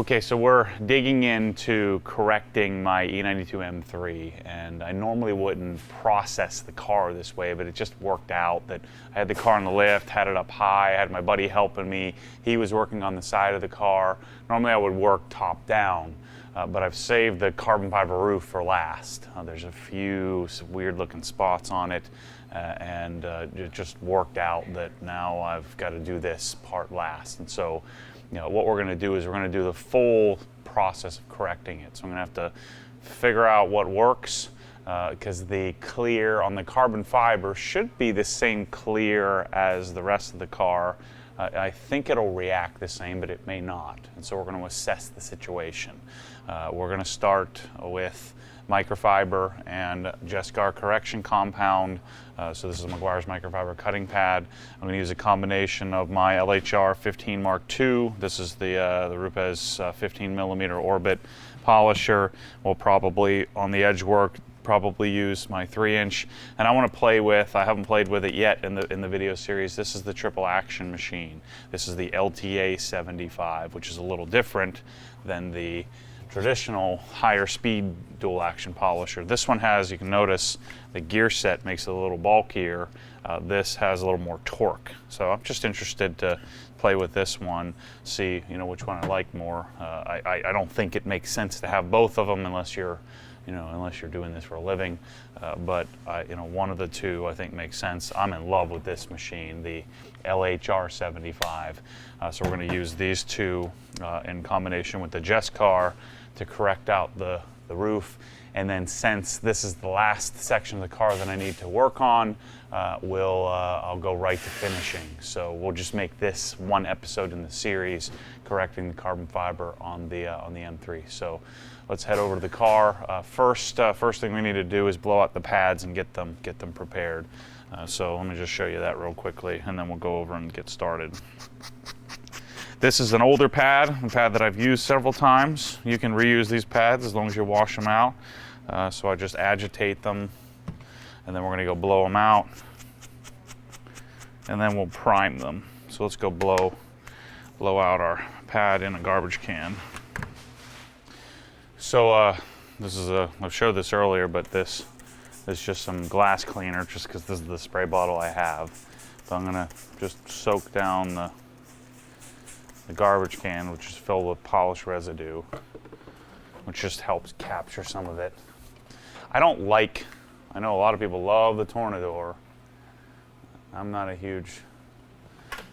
Okay, so we're digging into correcting my E92 M3, and I normally wouldn't process the car this way, but it just worked out that I had the car on the lift, had it up high, I had my buddy helping me. He was working on the side of the car. Normally I would work top down, but I've saved the carbon fiber roof for last. There's a few weird looking spots on it, and it just worked out that now I've got to do this part last. And so, you know, what we're going to do is we're going to do the full process of correcting it. So I'm going to have to figure out what works, because the clear on the carbon fiber should be the same clear as the rest of the car. I think it'll react the same, but it may not. And so we're going to assess the situation. We're going to start with microfiber and Jescar correction compound. So this is Meguiar's microfiber cutting pad. I'm going to use a combination of my LHR 15 Mark II. This is the Rupes 15 millimeter orbit polisher. We'll probably, on the edge work, probably use my 3-inch. And I want to play with, I haven't played with it yet in the video series, this is the triple action machine. This is the LTA 75, which is a little different than the traditional higher speed dual action polisher. This one has, you can notice, the gear set makes it a little bulkier. This has a little more torque. So I'm just interested to play with this one, see, you know, which one I like more. I don't think it makes sense to have both of them unless you're doing this for a living. But you know, one of the two I think makes sense. I'm in love with this machine, the LHR 75. So we're going to use these two in combination with the Jescar to correct out the roof. And then, since this is the last section of the car that I need to work on, I'll go right to finishing. So we'll just make this one episode in the series, correcting the carbon fiber on the M3. So let's head over to the car. First thing we need to do is blow out the pads and get them prepared. So let me just show you that real quickly, and then we'll go over and get started. This is an older pad, a pad that I've used several times. You can reuse these pads as long as you wash them out. So I just agitate them, and then we're going to go blow them out, and then we'll prime them. So let's go blow out our pad in a garbage can. So I've showed this earlier, but this is just some glass cleaner, just because this is the spray bottle I have. So I'm going to just soak down the garbage can, which is filled with polish residue, which just helps capture some of it. I know a lot of people love the Tornador. I'm not a huge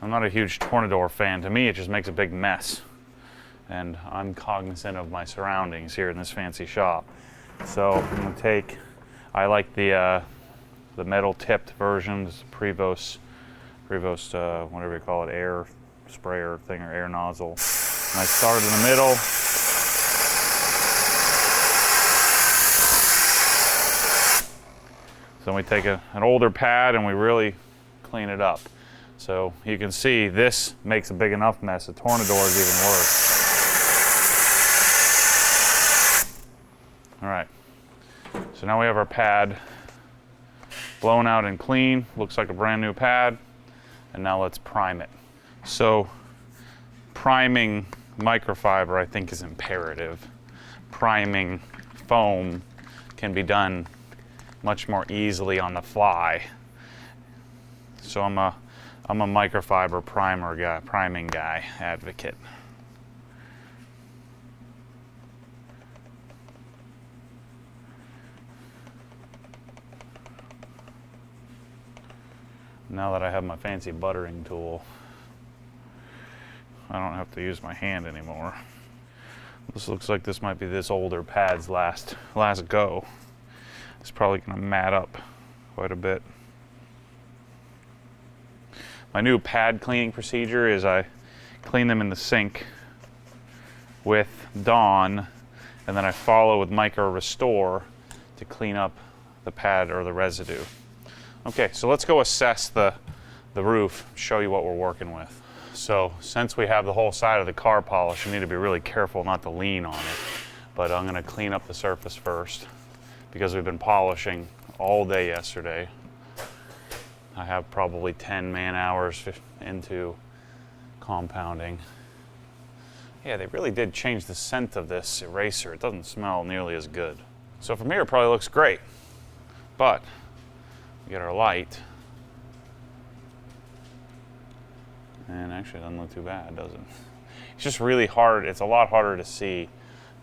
Tornador fan. To me, it just makes a big mess. And I'm cognizant of my surroundings here in this fancy shop. So I'm gonna I like the metal tipped version, this Prevost, whatever you call it, air sprayer thing or air nozzle. And I start in the middle. So we take an older pad and we really clean it up. So you can see this makes a big enough mess. The Tornador is even worse. All right, so now we have our pad blown out and clean. Looks like a brand new pad. And now let's prime it. So priming microfiber, I think, is imperative. Priming foam can be done much more easily on the fly. So I'm a microfiber priming guy, advocate. Now that I have my fancy buttering tool, I don't have to use my hand anymore. This looks like this might be this older pad's last go. It's probably going to mat up quite a bit. My new pad cleaning procedure is I clean them in the sink with Dawn, and then I follow with Micro Restore to clean up the pad or the residue. Okay, so let's go assess the roof, show you what we're working with. So since we have the whole side of the car polished, you need to be really careful not to lean on it. But I'm going to clean up the surface first, because we've been polishing all day yesterday. I have probably 10 man hours into compounding. Yeah, they really did change the scent of this eraser. It doesn't smell nearly as good. So from here it probably looks great, but we get our light, and actually it doesn't look too bad, does it? It's just really hard. It's a lot harder to see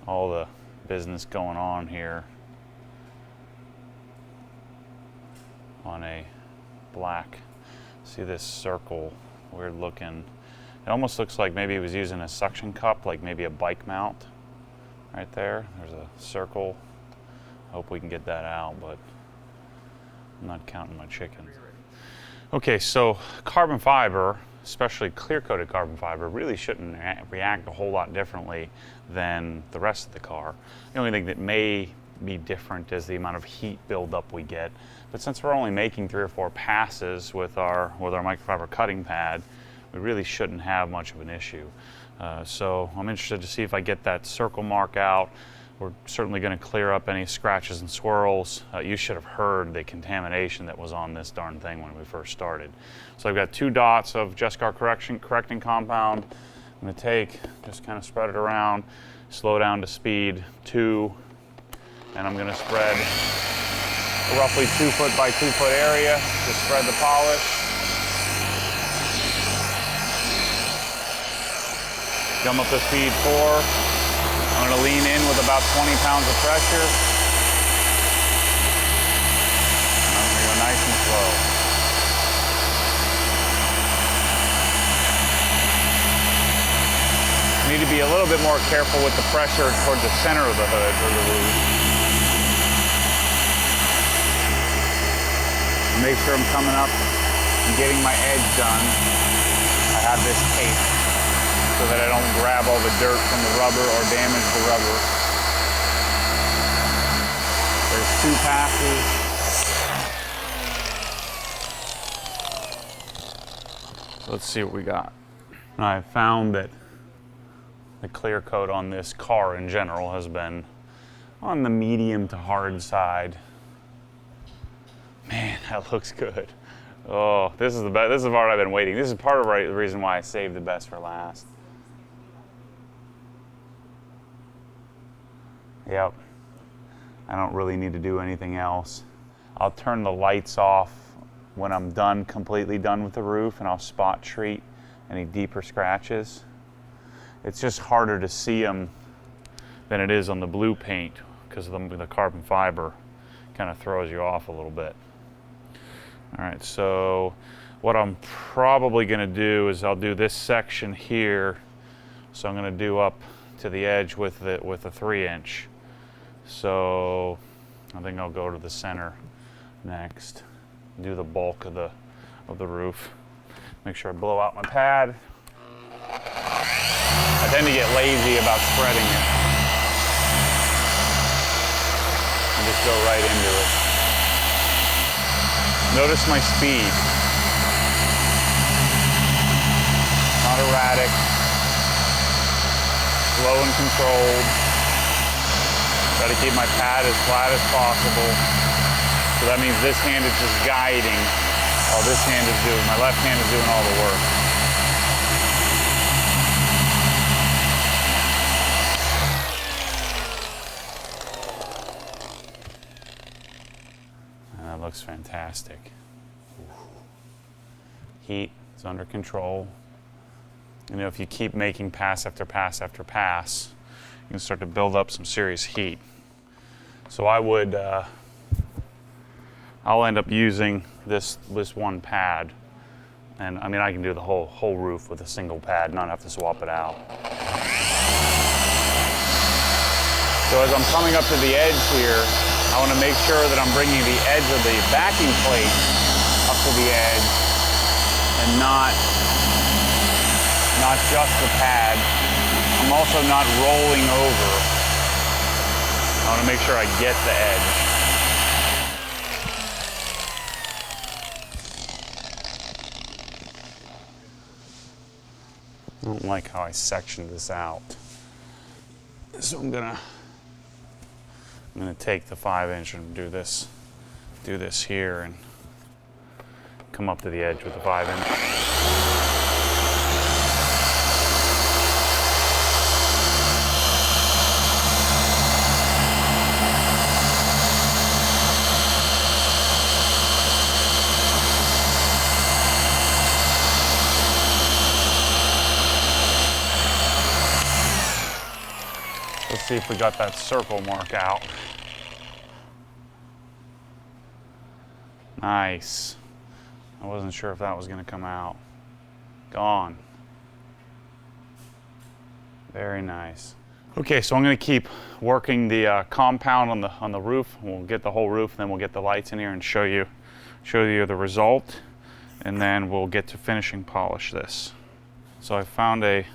all the business going on here on a black. See this circle, weird looking. It almost looks like maybe he was using a suction cup, like maybe a bike mount right there. There's a circle. I hope we can get that out, but I'm not counting my chickens. Okay, so carbon fiber, especially clear-coated carbon fiber, really shouldn't react a whole lot differently than the rest of the car. The only thing that may be different is the amount of heat buildup we get. But since we're only making 3 or 4 passes with our microfiber cutting pad, we really shouldn't have much of an issue. So I'm interested to see if I get that circle mark out. We're certainly going to clear up any scratches and swirls. You should have heard the contamination that was on this darn thing when we first started. So I've got 2 dots of Jescar correcting compound. I'm going to just kind of spread it around, slow down to speed 2, and I'm going to spread a roughly 2 foot by 2 foot area to spread the polish. Jump up to speed 4. I'm going to lean in with about 20 pounds of pressure. And I'm going to go nice and slow. You need to be a little bit more careful with the pressure towards the center of the hood or the roof. Make sure I'm coming up and getting my edge done. I have this tape so that I don't grab all the dirt from the rubber or damage the rubber. There's 2 passes. So let's see what we got. I found that the clear coat on this car in general has been on the medium to hard side. Man, that looks good. Oh, this is the best. This is the part I've been waiting. This is part of the reason why I saved the best for last. Yep. I don't really need to do anything else. I'll turn the lights off when I'm completely done with the roof, and I'll spot treat any deeper scratches. It's just harder to see them than it is on the blue paint because the carbon fiber kind of throws you off a little bit. All right, so what I'm probably going to do is I'll do this section here. So I'm going to do up to the edge with a 3-inch. So I think I'll go to the center next. Do the bulk of the roof. Make sure I blow out my pad. I tend to get lazy about spreading it. And just go right into it. Notice my speed. Not erratic. Slow and controlled. Try to keep my pad as flat as possible. So that means this hand is just guiding while this hand is my left hand is doing all the work. And that looks fantastic. Heat is under control. You know, if you keep making pass after pass after pass, you can start to build up some serious heat. So I'll end up using this one pad, and I mean I can do the whole roof with a single pad, not have to swap it out. So as I'm coming up to the edge here, I want to make sure that I'm bringing the edge of the backing plate up to the edge, and not just the pad. I'm also not rolling over. I want to make sure I get the edge. I don't like how I sectioned this out. So I'm gonna take the 5-inch and do this here and come up to the edge with the 5-inch. see if we got that circle mark out. Nice. I wasn't sure if that was going to come out. Gone. Very nice. Okay, so I'm going to keep working the compound on the roof. We'll get the whole roof, then we'll get the lights in here and show you the result, and then we'll get to finishing polish this. So I found a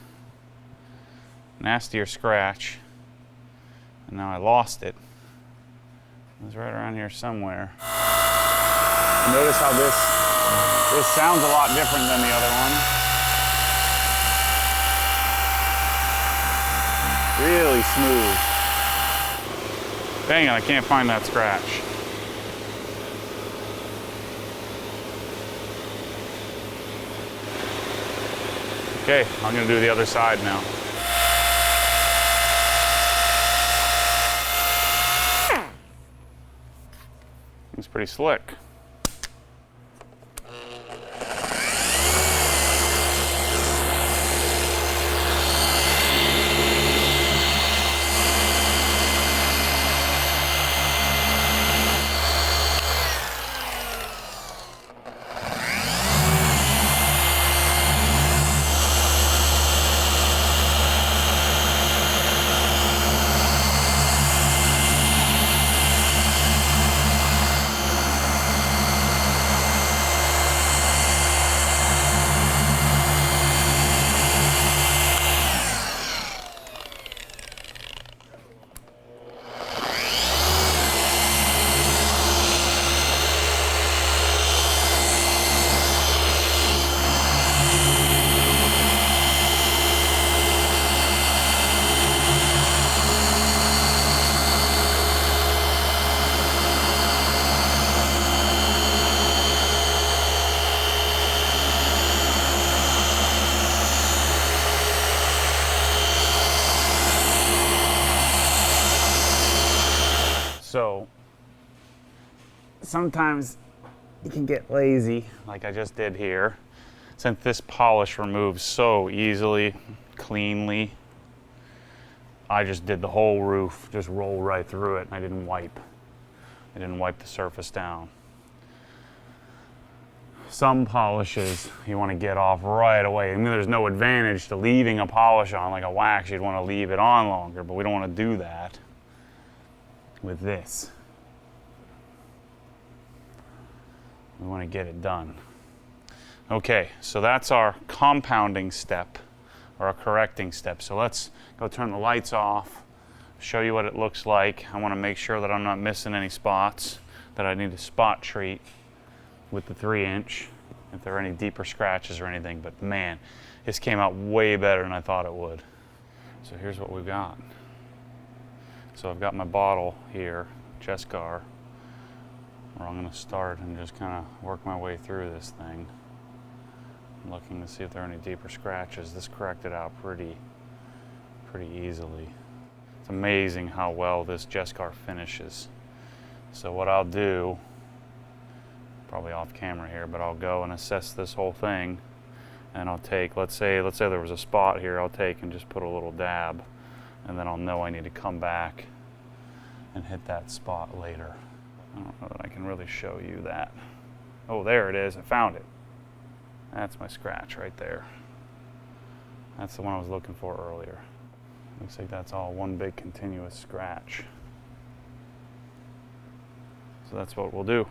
nastier scratch, and now I lost it. It was right around here somewhere. Notice how this sounds a lot different than the other one. Really smooth. Dang it, I can't find that scratch. Okay, I'm gonna do the other side now. It's pretty slick. So sometimes you can get lazy, like I just did here. Since this polish removes so easily, cleanly, I just did the whole roof, just roll right through it. I didn't wipe the surface down. Some polishes you want to get off right away. I mean, there's no advantage to leaving a polish on, like a wax. You'd want to leave it on longer, but we don't want to do that with this. We want to get it done. Okay, so that's our compounding step, or our correcting step. So let's go turn the lights off, show you what it looks like. I want to make sure that I'm not missing any spots that I need to spot treat with the 3-inch, if there are any deeper scratches or anything. But man, this came out way better than I thought it would. So here's what we've got. So I've got my bottle here, Jescar, where I'm going to start and just kind of work my way through this thing. I'm looking to see if there are any deeper scratches. This corrected out pretty easily. It's amazing how well this Jescar finishes. So what I'll do, probably off camera here, but I'll go and assess this whole thing, and I'll take, let's say there was a spot here, I'll take and just put a little dab, and then I'll know I need to come back and hit that spot later. I don't know that I can really show you that. Oh, there it is, I found it. That's my scratch right there. That's the one I was looking for earlier. Looks like that's all one big continuous scratch. So that's what we'll do.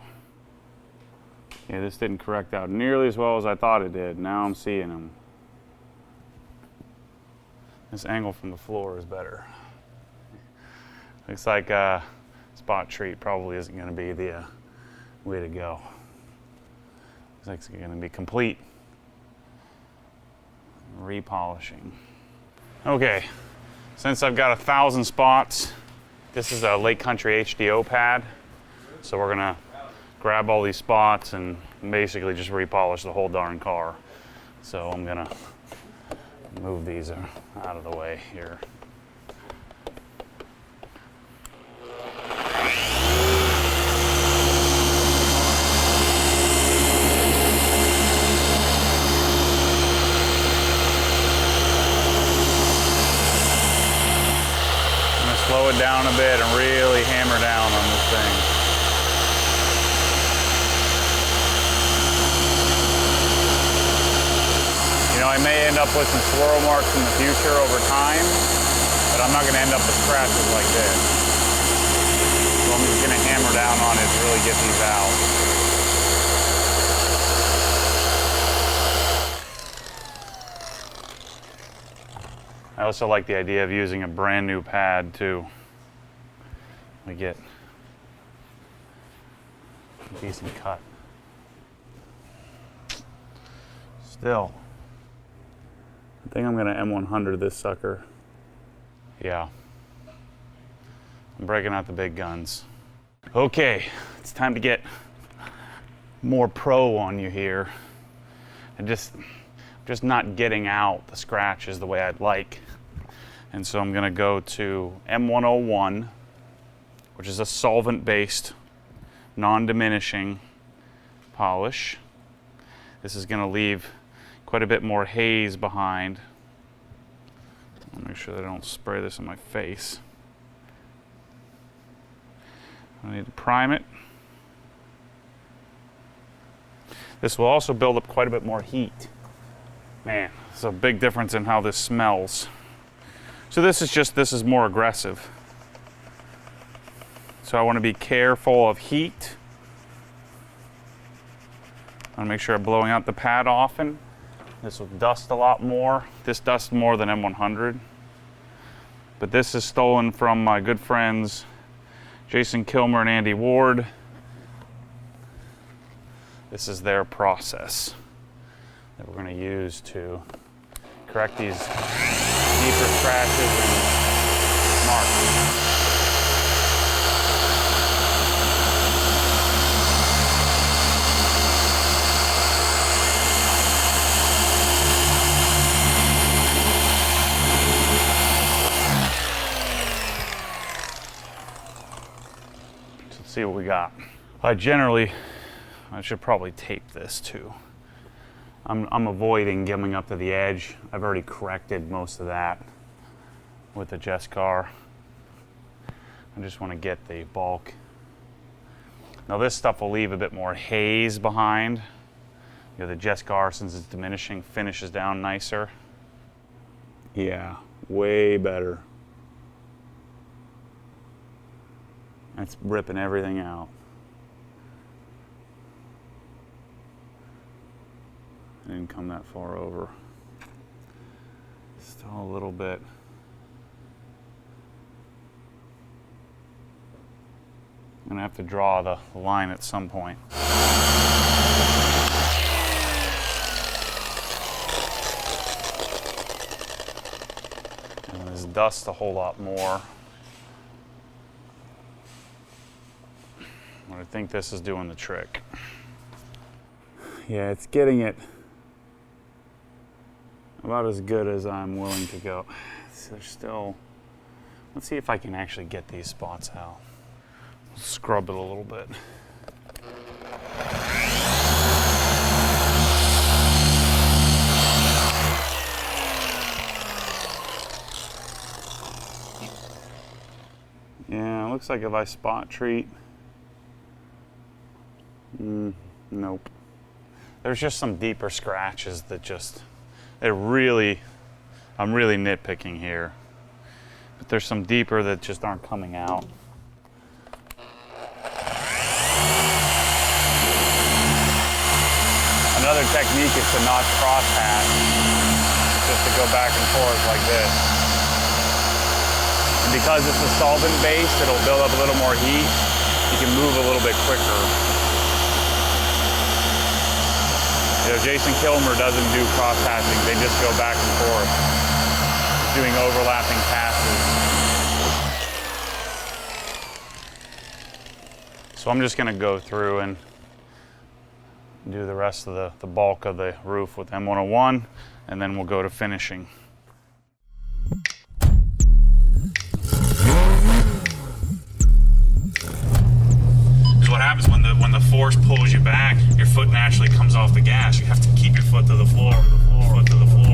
Yeah, this didn't correct out nearly as well as I thought it did. Now I'm seeing them. This angle from the floor is better. Looks like spot treat probably isn't going to be the way to go. Looks like it's going to be complete repolishing. Okay, since I've got 1,000 spots, this is a Lake Country HDO pad. So we're going to grab all these spots and basically just repolish the whole darn car. So I'm going to move these out of the way here. it down a bit and really hammer down on this thing. You know, I may end up with some swirl marks in the future over time, but I'm not going to end up with scratches like this. So I'm just going to hammer down on it to really get these out. I also like the idea of using a brand new pad too. We get a decent cut. Still, I think I'm gonna M100 this sucker. Yeah, I'm breaking out the big guns. Okay, it's time to get more pro on you here. And just not getting out the scratches the way I'd like. And so I'm gonna go to M101, which is a solvent-based, non-diminishing polish. This is gonna leave quite a bit more haze behind. I'll make sure that I don't spray this in my face. I need to prime it. This will also build up quite a bit more heat. Man, it's a big difference in how this smells. So this is more aggressive. So I want to be careful of heat. I want to make sure I'm blowing out the pad often. This will dust a lot more. This dusts more than M100. But this is stolen from my good friends Jason Kilmer and Andy Ward. This is their process that we're going to use to correct these deeper scratches and marks. So let's see what we got. I should probably tape this too. I'm avoiding giving up to the edge. I've already corrected most of that with the Jescar. I just want to get the bulk. Now this stuff will leave a bit more haze behind. You know, the Jescar, since it's diminishing, finishes down nicer. Yeah, way better. It's ripping everything out. I didn't come that far over. Still a little bit. I'm gonna have to draw the line at some point. And this dust a whole lot more. But I think this is doing the trick. Yeah, it's getting it about as good as I'm willing to go. So there's still, let's see if I can actually get these spots out. Scrub it a little bit. Yeah, it looks like if I spot treat, nope. There's just some deeper scratches that I'm really nitpicking here. But there's some deeper that just aren't coming out. Another technique is to not cross hatch, just to go back and forth like this. And because it's a solvent base, it'll build up a little more heat. You can move a little bit quicker. You know, Jason Kilmer doesn't do cross hatching, they just go back and forth, doing overlapping passes. So I'm just gonna go through and do the rest of the bulk of the roof with M101, and then we'll go to finishing. What happens when the force pulls you back, your foot naturally comes off the gas. You have to keep your foot to the floor, foot to the floor.